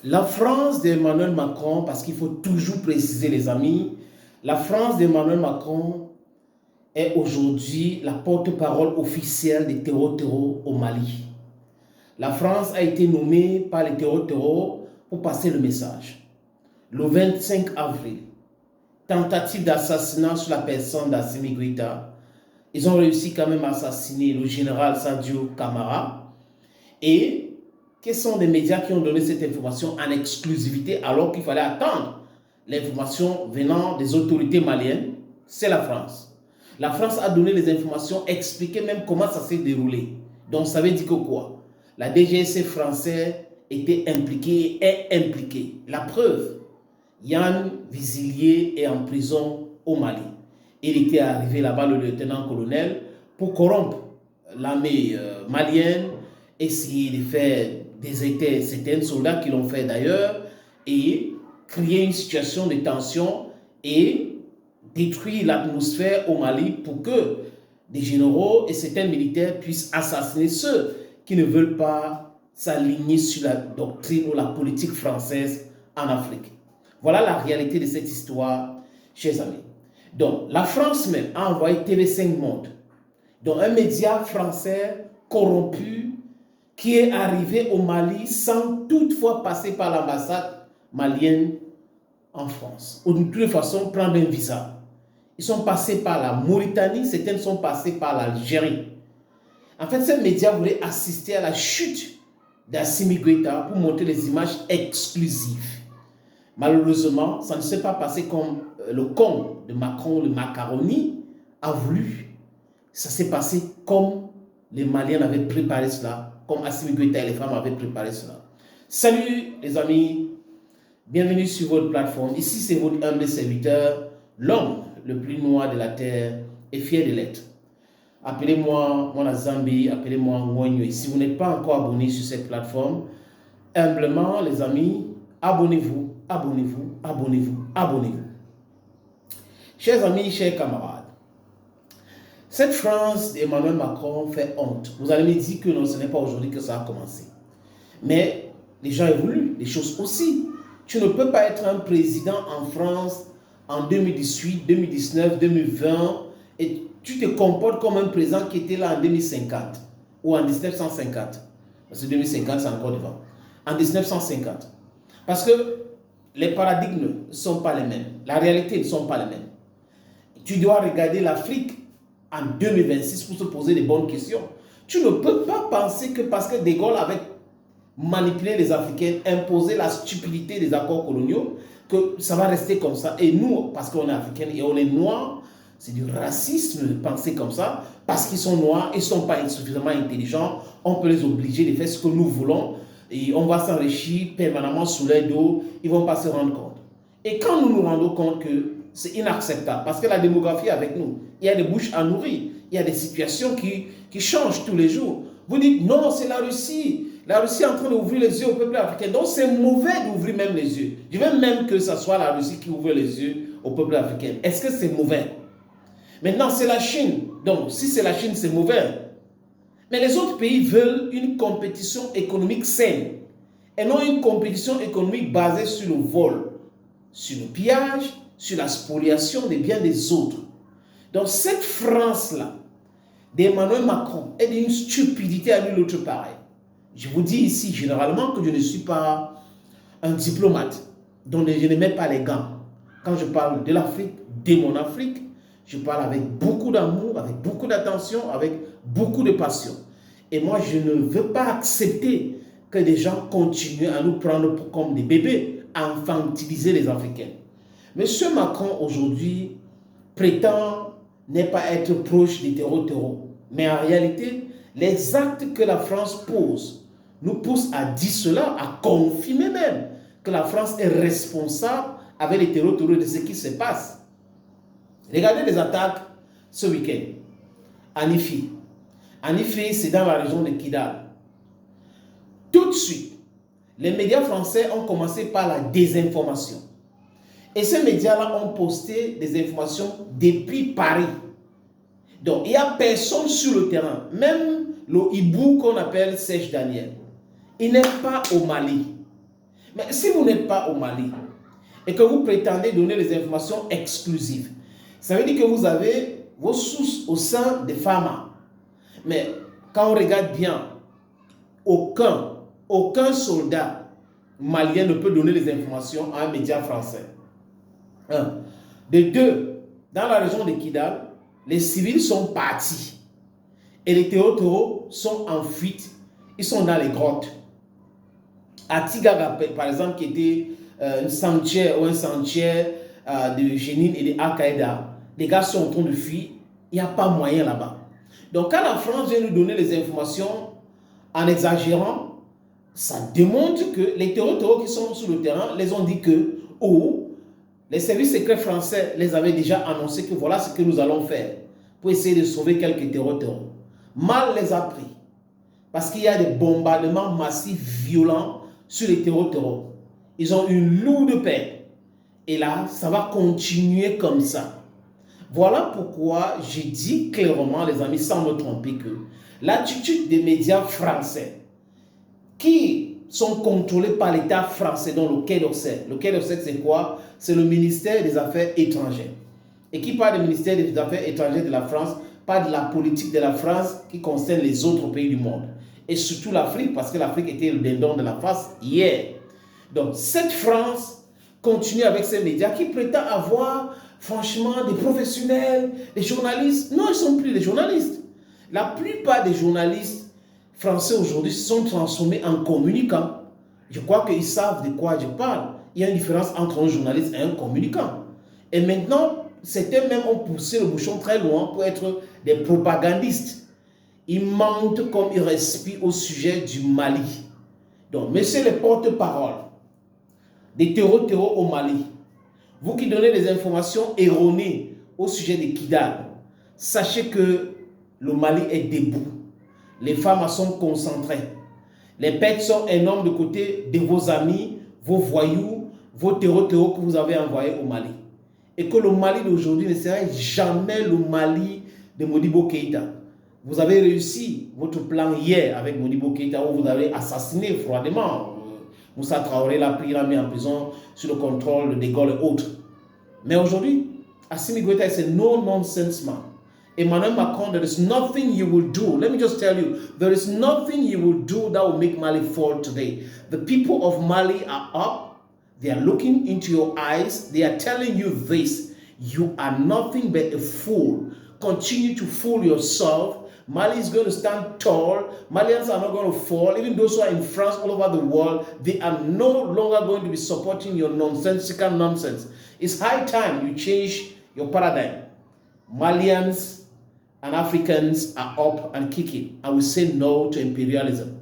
La France d'Emmanuel Macron, parce qu'il faut toujours préciser les amis, la France d'Emmanuel Macron est aujourd'hui la porte-parole officielle des terreaux au Mali. La France a été nommée par les terreaux pour passer le message. Le 25 avril, tentative d'assassinat sur la personne d'Assimi Goïta. Ils ont réussi quand même à assassiner le général Sadio Camara. Et quels sont les médias qui ont donné cette information en exclusivité alors qu'il fallait attendre l'information venant des autorités maliennes? C'est la France. La France a donné les informations, expliqué même comment ça s'est déroulé. Donc ça veut dire que quoi? La DGSE française était impliquée et est impliquée. La preuve, Yann Vizilier est en prison au Mali. Il était arrivé là-bas, le lieutenant-colonel, pour corrompre l'armée malienne, essayer de faire déserter certains soldats qui l'ont fait d'ailleurs, et créer une situation de tension et détruire l'atmosphère au Mali pour que des généraux et certains militaires puissent assassiner ceux qui ne veulent pas s'aligner sur la doctrine ou la politique française en Afrique. Voilà la réalité de cette histoire, chers amis. Donc, la France même a envoyé TV5 Monde, donc un média français corrompu qui est arrivé au Mali sans toutefois passer par l'ambassade malienne en France. Ou de toute façon, prendre un visa. Ils sont passés par la Mauritanie, certains sont passés par l'Algérie. En fait, ces médias voulaient assister à la chute d'Assimi Goïta pour montrer les images exclusives. Malheureusement, ça ne s'est pas passé comme le con de Macron, le macaroni, a voulu. Ça s'est passé comme les Maliens avaient préparé cela, comme Assimi Goïta et les femmes avaient préparé cela. Salut les amis, bienvenue sur votre plateforme. Ici, c'est votre humble serviteur, l'homme le plus noir de la terre et fier de l'être. Appelez-moi Mwana Zambi, appelez-moi Ngogno. Si vous n'êtes pas encore abonné sur cette plateforme, humblement, les amis, abonnez-vous, abonnez-vous, abonnez-vous, abonnez-vous. Chers amis, chers camarades, cette France d'Emmanuel Macron fait honte. Vous allez me dire que non, ce n'est pas aujourd'hui que ça a commencé. Mais les gens évoluent, les choses aussi. Tu ne peux pas être un président en France en 2018, 2019, 2020 et tu te comportes comme un président qui était là en 2050 ou en 1950. Parce que 2050, c'est encore devant. En 1950. Parce que les paradigmes ne sont pas les mêmes. La réalité ne sont pas les mêmes. Tu dois regarder l'Afrique en 2026 pour se poser les bonnes questions. Tu ne peux pas penser que parce que De Gaulle avait manipulé les Africains, imposé la stupidité des accords coloniaux, que ça va rester comme ça. Et nous, parce qu'on est africains et on est noirs, c'est du racisme de penser comme ça. Parce qu'ils sont noirs, ils ne sont pas suffisamment intelligents, on peut les obliger de faire ce que nous voulons. Et on va s'enrichir permanemment sous leur dos, ils ne vont pas se rendre compte. Et quand nous nous rendons compte que c'est inacceptable, parce que la démographie est avec nous, il y a des bouches à nourrir, il y a des situations qui changent tous les jours. Vous dites, non, c'est la Russie. La Russie est en train d'ouvrir les yeux au peuple africain. Donc c'est mauvais d'ouvrir même les yeux. Je veux même que ce soit la Russie qui ouvre les yeux au peuple africain. Est-ce que c'est mauvais? Maintenant, c'est la Chine. Donc, si c'est la Chine, c'est mauvais. Mais les autres pays veulent une compétition économique saine et non une compétition économique basée sur le vol, sur le pillage, sur la spoliation des biens des autres. Donc, cette France-là, d'Emmanuel Macron, est d'une stupidité à nul autre pareil. Je vous dis ici généralement que je ne suis pas un diplomate, donc je ne mets pas les gants. Quand je parle de l'Afrique, de mon Afrique, je parle avec beaucoup d'amour, avec beaucoup d'attention, avec beaucoup de passion. Et moi, je ne veux pas accepter que des gens continuent à nous prendre comme des bébés, à infantiliser les Africains. Monsieur Macron, aujourd'hui, prétend ne pas être proche des terreaux. Mais en réalité, les actes que la France pose nous poussent à dire cela, à confirmer même que la France est responsable avec les terreaux de ce qui se passe. Regardez les attaques ce week-end. En Ifi. En Ifi, c'est dans la région de Kidal. Tout de suite, les médias français ont commencé par la désinformation. Et ces médias-là ont posté des informations depuis Paris. Donc, il n'y a personne sur le terrain. Même le hibou qu'on appelle Serge Daniel. Il n'est pas au Mali. Mais si vous n'êtes pas au Mali et que vous prétendez donner des informations exclusives, ça veut dire que vous avez vos sources au sein des pharma. Mais quand on regarde bien, aucun soldat malien ne peut donner des informations à un média français. Un. De deux, dans la région de Kidal, les civils sont partis et les terreaux sont en fuite. Ils sont dans les grottes. À Tigaga, par exemple, qui était un sanctuaire de Jenin et de Al-Qaïda, les gars sont en train de fuir. Il n'y a pas moyen là-bas. Donc, quand la France vient nous donner les informations en exagérant, ça démontre que les terreaux qui sont sur le terrain les ont dit que, les services secrets français les avaient déjà annoncé que voilà ce que nous allons faire pour essayer de sauver quelques terreaux. Mal les a pris. Parce qu'il y a des bombardements massifs violents sur les terreaux. Ils ont une lourde paix. Et là, ça va continuer comme ça. Voilà pourquoi j'ai dit clairement, les amis, sans me tromper, que l'attitude des médias français qui sont contrôlés par l'État français, dont le Quai d'Orsay. Le Quai d'Orsay, c'est quoi? C'est le ministère des Affaires étrangères. Et qui parle du ministère des Affaires étrangères de la France, parle de la politique de la France qui concerne les autres pays du monde. Et surtout l'Afrique, parce que l'Afrique était le dindon de la face hier. Donc, cette France continue avec ces médias qui prétendent avoir, franchement, des professionnels, des journalistes. Non, ils ne sont plus des journalistes. La plupart des journalistes français aujourd'hui se sont transformés en communicants. Je crois qu'ils savent de quoi je parle. Il y a une différence entre un journaliste et un communicant. Et maintenant, certains même ont poussé le bouchon très loin pour être des propagandistes. Ils mentent comme ils respirent au sujet du Mali. Donc, messieurs les porte-parole des terreaux au Mali, vous qui donnez des informations erronées au sujet de Kidal, sachez que le Mali est debout. Les femmes sont concentrées. Les pertes sont énormes de côté de vos amis, vos voyous, vos terreaux que vous avez envoyés au Mali. Et que le Mali d'aujourd'hui ne sera jamais le Mali de Modibo Keïta. Vous avez réussi votre plan hier avec Modibo Keïta où vous avez assassiné froidement. Moussa Traoré l'a pris, l'a mis en prison sur le contrôle de Gaulle et autres. Mais aujourd'hui, Assimi Goïta is a no-nonsense man. Emmanuel Macron, there is nothing you will do. Let me just tell you, there is nothing you will do that will make Mali fall today. The people of Mali are up. They are looking into your eyes. They are telling you this. You are nothing but a fool. Continue to fool yourself. Mali is going to stand tall. Malians are not going to fall. Even those who are in France, all over the world, they are no longer going to be supporting your nonsensical nonsense. It's high time you change your paradigm. Malians and Africans are up and kicking, and we say no to imperialism.